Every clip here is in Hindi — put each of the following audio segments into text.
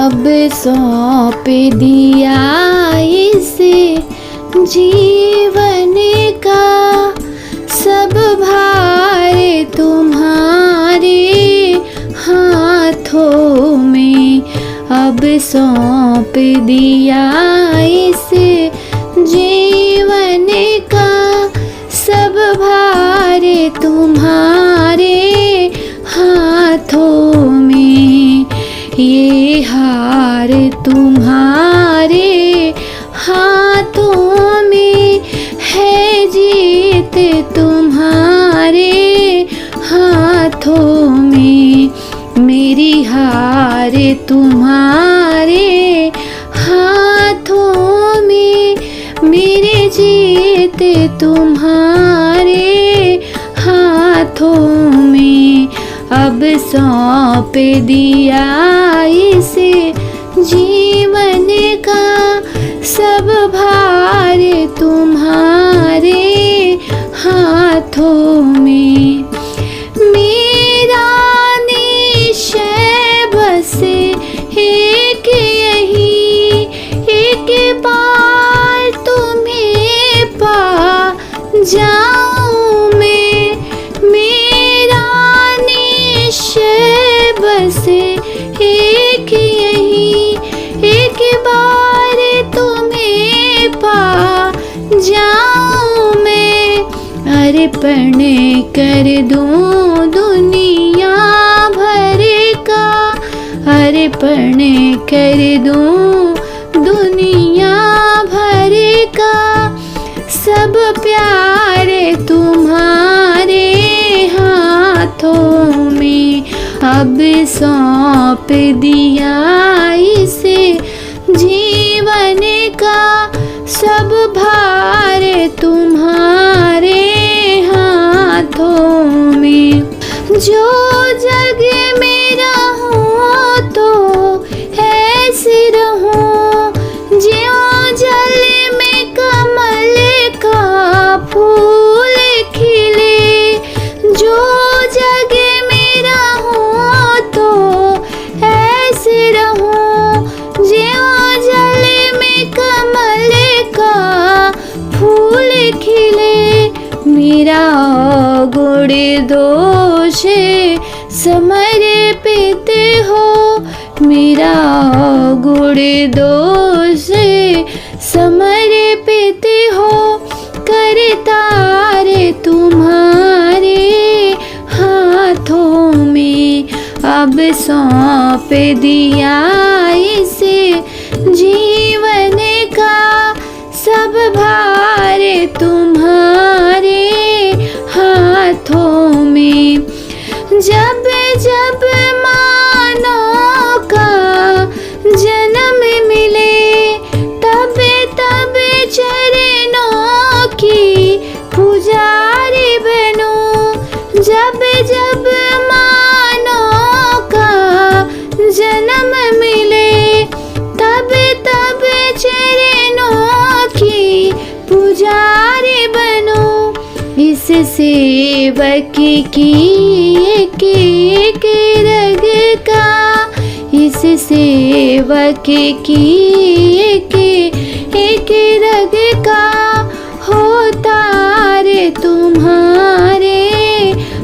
अब सौंप दिया इसे जीवन का सब भार तुम्हारे हाथों में। अब सौंप दिया इसे जीवन का सब भार तुम्हारे हाथों में। ये हार तुम्हारे हाथों में है, जीत तुम्हारे हाथों में। मेरी हार तुम्हारे हाथों में, मेरी जीत तुम्हारे हाथों में। अब सौंप दिया इसे जीवन का सब भार तुम्हारे हाथों में। मेरा निश्चय बस एक यही, एक बार तुम्हें पा जाऊं मैं। मेरा निश्चय बस एक यही, एक बार तुम्हें पा जाऊं मैं। अर्पण कर दूं दुनिया भर का, अर्पण कर दूं दुनिया भर का सब प्यार तुम्हारे हाथों में। अब सौंप दिया इसे जीवन का सब भार तुम्हारे हाथों में। जो जग में रहूं तो ऐसे रहूं, ज्यों जल में कमल का फूल खिले। जो जग में रहूं तो ऐसे रहूं, ज्यों जल में कमल का फूल खिले। मेरा गुण दोष समर्पित हो, मेरा गुण दोष समर्पित हो। करतार तुम्हारे हाथों में। अब सौंप दिया इसे जीवन का सब भार तुम्हारे हाथों में। जब जब मानव का जन्म मिले, तब तब चरणों की पुजारी बनूं। जब जब मानव का जन्म मिले, तब तब चरणों की पुजारी बनूं। इस सेवक की एक एक रग का, इस सेवक की एक एक रग का होता रे तुम्हारे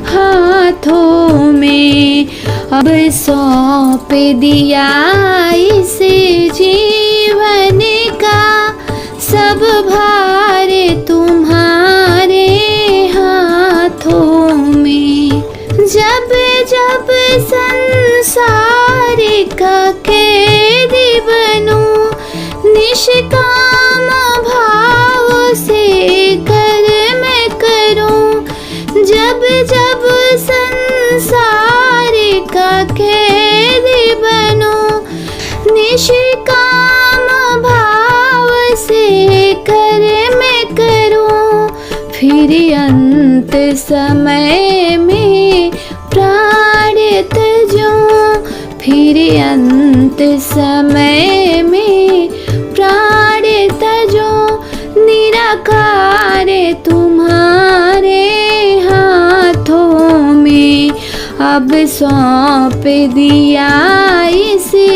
हाथों में। अब सौंप दिया इसे जीवन का सब भार तुम्हारे हाथों में। जब जब संसार का कैदी बनूं, निष्काम भाव से कर्म करूं। जब जब संसार का कैदी बनूं, निष्काम भाव से कर्म करूं। फिर अंत समय में प्राण त्यजूं, फिर अंत समय में प्राण त्यजूं। निराकार तुम्हारे हाथों में। अब सौंप दिया इसे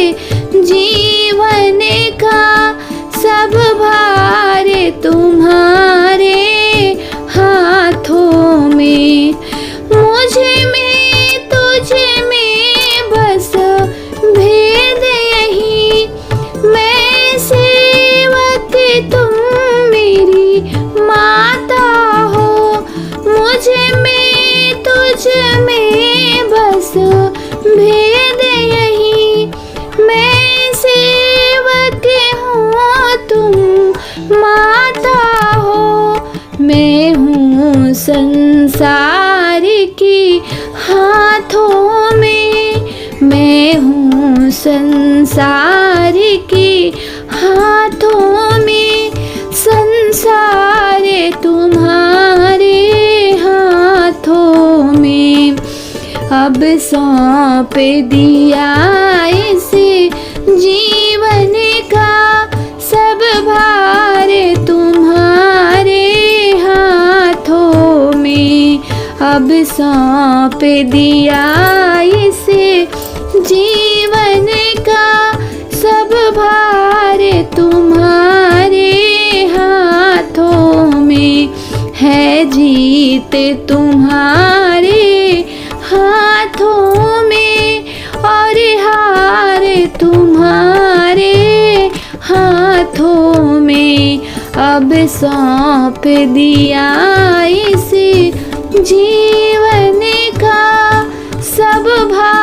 संसार की हाथों में, मैं हूँ संसार की हाथों में, संसार तुम्हारे हाथों में। अब सौंप दिया इसे जीवन का सब भार तुम्हारे हाथों में। अब सौंप दिया इसे जीवन का सब भार तुम्हारे हाथों में। है जीत तुम्हारे हाथों में और हार तुम्हारे हाथों में। अब सौंप दिया इसे जीवन का सब भार